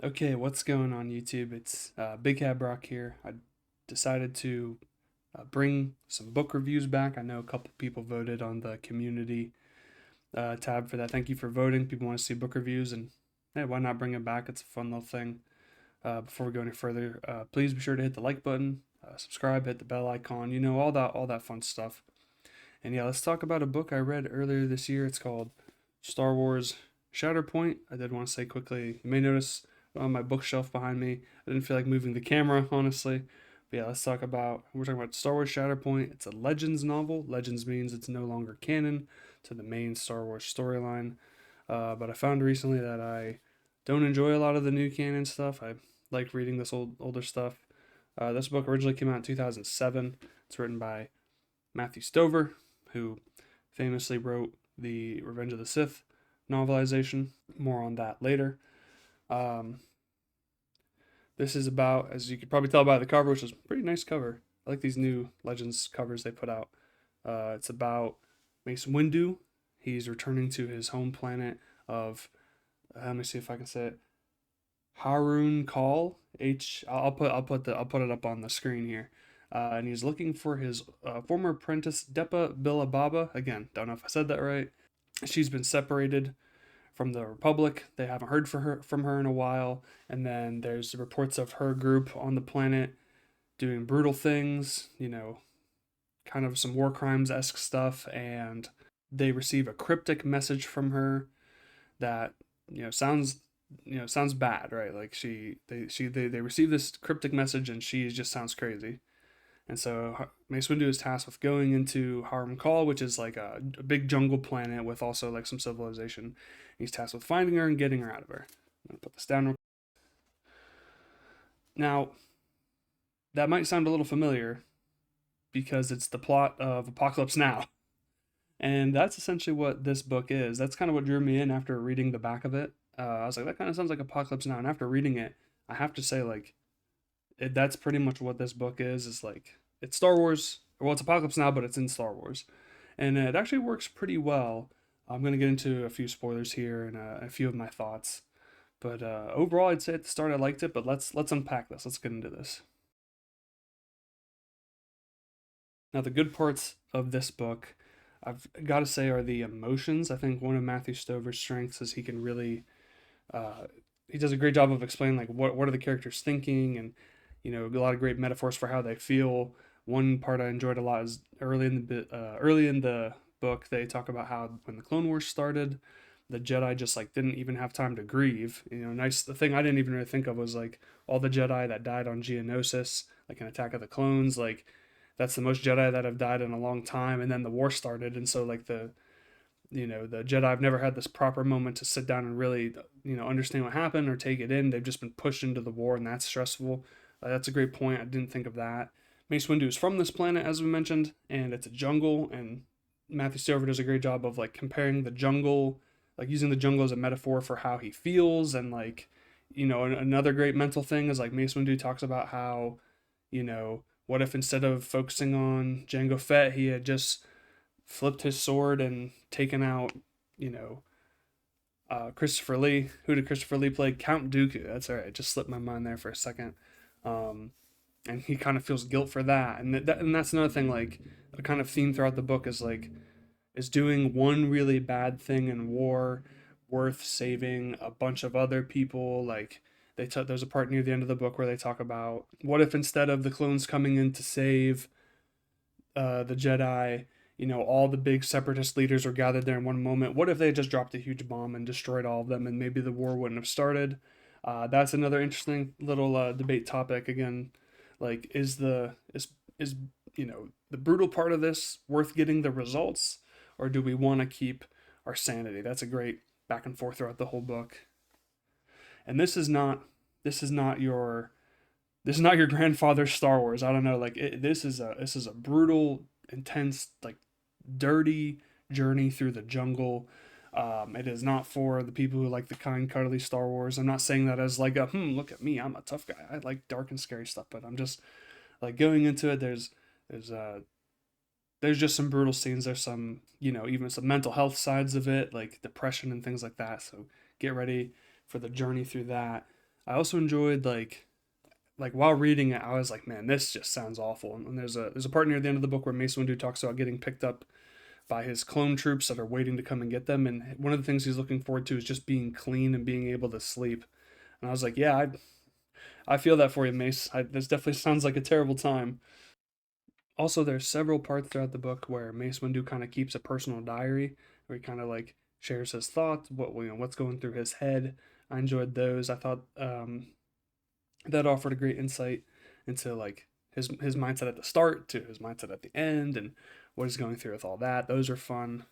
Okay, what's going on YouTube? It's BigHatBrock here. I decided to bring some book reviews back. I know a couple people voted on the community tab for that. Thank you for voting. People want to see book reviews, and hey, why not bring it back? It's a fun little thing. Before we go any further, please be sure to hit the like button, subscribe, hit the bell icon. You know all that fun stuff. And yeah, let's talk about a book I read earlier this year. It's called Star Wars Shatterpoint. I did want to say quickly, you may notice on my bookshelf behind me, I didn't feel like moving the camera, honestly. But yeah, we're talking about Star Wars Shatterpoint. It's a Legends novel. Legends means it's no longer canon to the main Star Wars storyline. But I found recently that I don't enjoy a lot of the new canon stuff. I like reading this older stuff. This book originally came out in 2007. It's written by Matthew Stover, who famously wrote the Revenge of the Sith novelization. More on that later. Um, this is about, as you could probably tell by the cover, which is a pretty nice cover. I like these new Legends covers they put out. It's about Mace Windu. He's returning to his home planet of, let me see if I can say it, Harun Kal. I'll put it up on the screen here. And he's looking for his former apprentice Depa Billababa. Again, don't know if I said that right. She's been separated from the Republic. They haven't heard from her in a while. And then there's reports of her group on the planet doing brutal things, kind of some war crimes esque stuff. And they receive a cryptic message from her that sounds sounds bad, right? Like they receive this cryptic message and she just sounds crazy. And so Mace Windu is tasked with going into Harum Kal, which is like a big jungle planet with also like some civilization. He's tasked with finding her and getting her out of her. I'm gonna put this down. Now, that might sound a little familiar because it's the plot of Apocalypse Now. And that's essentially what this book is. That's kind of what drew me in after reading the back of it. I was like, that kind of sounds like Apocalypse Now. And after reading it, I have to say, like, that's pretty much what this book is. Is like it's Star Wars. Well, it's Apocalypse Now, but it's in Star Wars, and it actually works pretty well. I'm gonna get into a few spoilers here and a few of my thoughts, but overall, I'd say at the start I liked it. But let's unpack this. Let's get into this. Now, the good parts of this book, I've got to say, are the emotions. I think one of Matthew Stover's strengths is he can really uh, he does a great job of explaining like what are the characters thinking, and a lot of great metaphors for how they feel. One part I enjoyed a lot is early in the book they talk about how when the Clone Wars started, the Jedi just like didn't even have time to grieve. Nice. The thing I didn't even really think of was like all the Jedi that died on Geonosis, like in Attack of the Clones. Like that's the most Jedi that have died in a long time. And then the war started, and so like the Jedi have never had this proper moment to sit down and really understand what happened or take it in. They've just been pushed into the war, and that's stressful. That's a great point. I didn't think of that. Mace Windu is from this planet, as we mentioned, and it's a jungle. And Matthew Stover does a great job of like comparing the jungle, like using the jungle as a metaphor for how he feels, and like another great mental thing is like Mace Windu talks about how what if instead of focusing on Jango Fett, he had just flipped his sword and taken out, you know, Christopher Lee. Who did Christopher Lee play? Count Dooku. That's all right. Just slipped my mind there for a second. Um, and he kind of feels guilt for that. And that's another thing. Like a kind of theme throughout the book is like is doing one really bad thing in war worth saving a bunch of other people. Like there's a part near the end of the book where they talk about what if instead of the clones coming in to save the Jedi, all the big separatist leaders were gathered there in one moment. What if they just dropped a huge bomb and destroyed all of them, and maybe the war wouldn't have started? That's another interesting little debate topic. Again, like is the brutal part of this worth getting the results, or do we want to keep our sanity? That's a great back and forth throughout the whole book. And this is not your grandfather's Star Wars. I don't know. Like this is a brutal, intense, like dirty journey through the jungle. It is not for the people who like the kind, cuddly Star Wars. I'm not saying that as like a look at me, I'm a tough guy. I like dark and scary stuff, but I'm just like going into it. There's there's just some brutal scenes. There's some even some mental health sides of it, like depression and things like that. So get ready for the journey through that. I also enjoyed like while reading it, I was like, man, this just sounds awful. And there's a part near the end of the book where Mace Windu talks about getting picked up by his clone troops that are waiting to come and get them. And one of the things he's looking forward to is just being clean and being able to sleep. And I was like, yeah, I feel that for you, Mace. This definitely sounds like a terrible time. Also, there's several parts throughout the book where Mace Windu kind of keeps a personal diary where he kind of like shares his thoughts, what's going through his head. I enjoyed those. I thought that offered a great insight into like his mindset at the start to his mindset at the end and what he's going through with all that. Those are fun.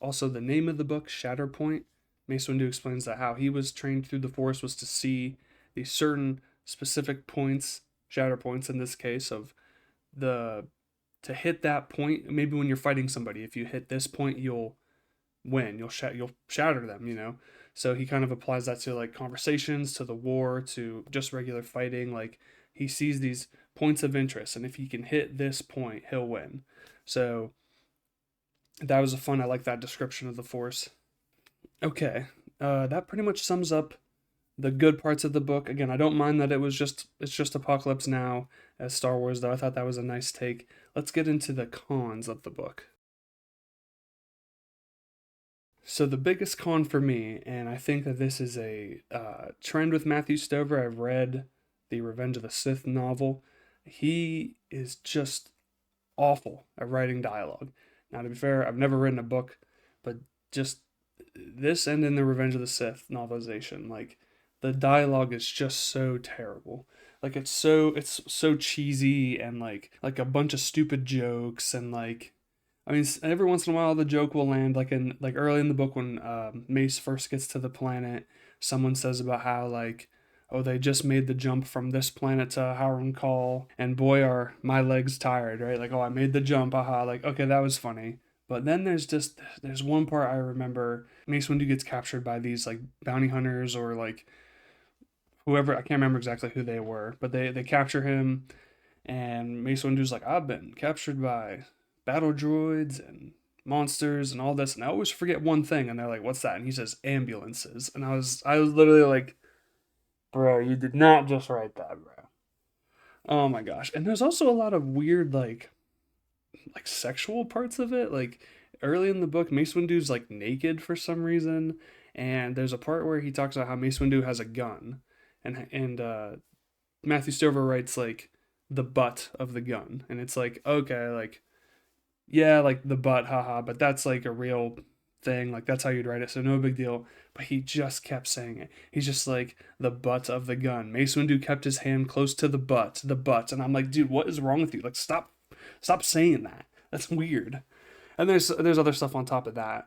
Also, the name of the book, Shatterpoint, Mace Windu explains that how he was trained through the Force was to see these certain specific points, shatter points in this case, of the to hit that point. Maybe when you're fighting somebody, if you hit this point, you'll win. You'll shatter them. So he kind of applies that to like conversations, to the war, to just regular fighting. Like he sees these points of interest, and if he can hit this point, he'll win. So that was a fun. I like that description of the Force. Okay, that pretty much sums up the good parts of the book. Again, I don't mind that it's just Apocalypse Now as Star Wars, though. I thought that was a nice take. Let's get into the cons of the book. So the biggest con for me, and I think that this is a trend with Matthew Stover. I've read the Revenge of the Sith novel. He is just awful at writing dialogue. Now, to be fair, I've never written a book, but just this and in the Revenge of the Sith novelization, like the dialogue is just so terrible. Like it's so cheesy and like a bunch of stupid jokes and like I mean every once in a while the joke will land like early in the book when Mace first gets to the planet, someone says about how like oh they just made the jump from this planet to Howard Call and boy are my legs tired, right? Like oh I made the jump, aha, like okay that was funny. But then there's one part I remember Mace Windu gets captured by these like bounty hunters or like whoever I can't remember exactly who they were, but they capture him and Mace Windu's like I've been captured by battle droids and monsters and all this and I always forget one thing and they're like what's that and he says ambulances and I was literally like bro you did not just write that bro. Oh my gosh. And there's also a lot of weird like sexual parts of it. Like early in the book, Mace Windu's like naked for some reason, and there's a part where he talks about how Mace Windu has a gun, and Matthew Stover writes like the butt of the gun, and it's like okay, like yeah, like the butt, haha, but that's like a real thing, like that's how you'd write it, so no big deal. But he just kept saying it. He's just like the butt of the gun. Mace Windu kept his hand close to the butt, and I'm like, dude, what is wrong with you? Like, stop saying that. That's weird. And there's other stuff on top of that.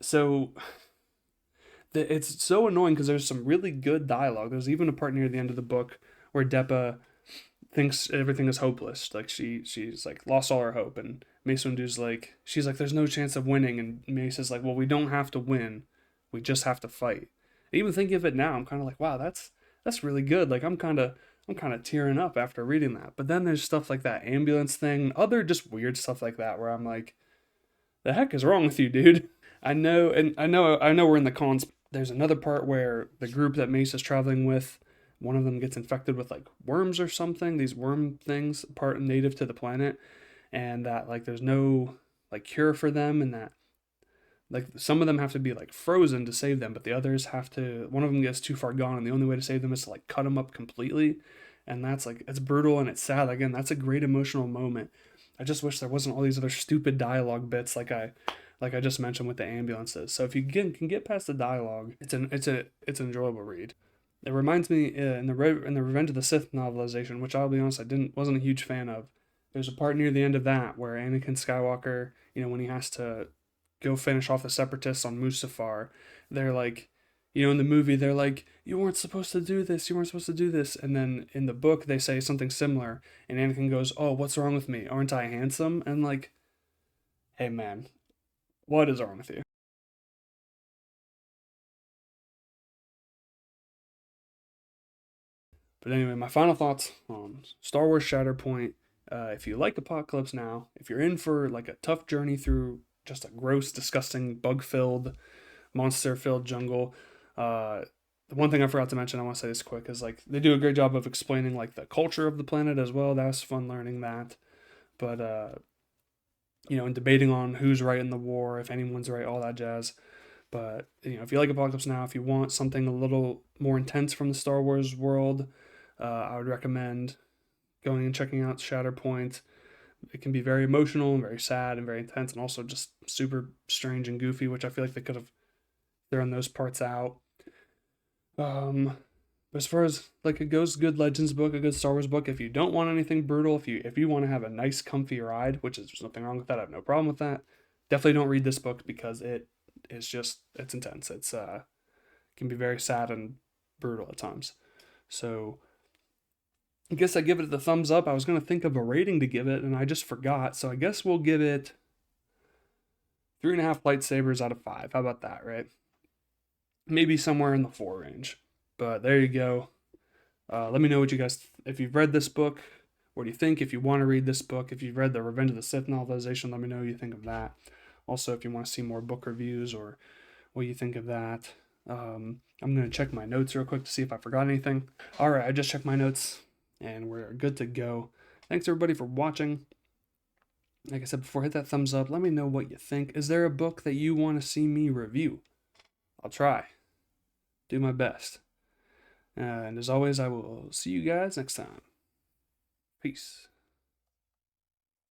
So it's so annoying because there's some really good dialogue. There's even a part near the end of the book where Depa thinks everything is hopeless. Like she's like lost all her hope, and Mace Windu's like she's like there's no chance of winning, and Mace is like well we don't have to win, we just have to fight. Even thinking of it now, I'm kind of like wow that's really good. Like I'm kind of tearing up after reading that. But then there's stuff like that ambulance thing, other just weird stuff like that where I'm like the heck is wrong with you, dude? I know we're in the cons. There's another part where the group that Mace is traveling with, one of them gets infected with like worms or something, these worm things, part native to the planet, and that like there's no like cure for them, and that like some of them have to be like frozen to save them, but the others have to. One of them gets too far gone, and the only way to save them is to like cut them up completely, and that's like it's brutal and it's sad. Again, that's a great emotional moment. I just wish there wasn't all these other stupid dialogue bits like I just mentioned with the ambulances. So if you can get past the dialogue, it's an enjoyable read. It reminds me in the Revenge of the Sith novelization, which I'll be honest I didn't wasn't a huge fan of. There's a part near the end of that where Anakin Skywalker, when he has to go finish off the Separatists on Mustafar, they're like, in the movie they're like, you weren't supposed to do this, you weren't supposed to do this, and then in the book they say something similar, and Anakin goes, oh, what's wrong with me? Aren't I handsome? And like, hey man, what is wrong with you? But anyway, my final thoughts on Star Wars Shatterpoint. If you like Apocalypse Now, if you're in for like a tough journey through just a gross, disgusting, bug-filled, monster-filled jungle, uh, the one thing I forgot to mention, I want to say this quick, is like they do a great job of explaining like the culture of the planet as well. That was fun learning that. But and debating on who's right in the war, if anyone's right, all that jazz. But if you like Apocalypse Now, if you want something a little more intense from the Star Wars world, I would recommend going and checking out Shatterpoint. It can be very emotional and very sad and very intense, and also just super strange and goofy, which I feel like they could have thrown those parts out. But as far as like it goes, good Legends book, a good Star Wars book. If you don't want anything brutal, if you want to have a nice, comfy ride, which is there's nothing wrong with that, I have no problem with that. Definitely don't read this book because it's intense. It's can be very sad and brutal at times. So I guess I give it the thumbs up. I was gonna think of a rating to give it, and I just forgot. So I guess we'll give it 3.5 lightsabers out of 5. How about that, right? Maybe somewhere in the 4 range. But there you go. Let me know what you guys, if you've read this book, what do you think? If you want to read this book, if you've read the Revenge of the Sith novelization, let me know what you think of that. Also, if you want to see more book reviews or what you think of that. I'm going to check my notes real quick to see if I forgot anything. All right, I just checked my notes and we're good to go. Thanks everybody for watching. Like I said before, hit that thumbs up. Let me know what you think. Is there a book that you want to see me review? I'll try. Do my best. And as always, I will see you guys next time. Peace.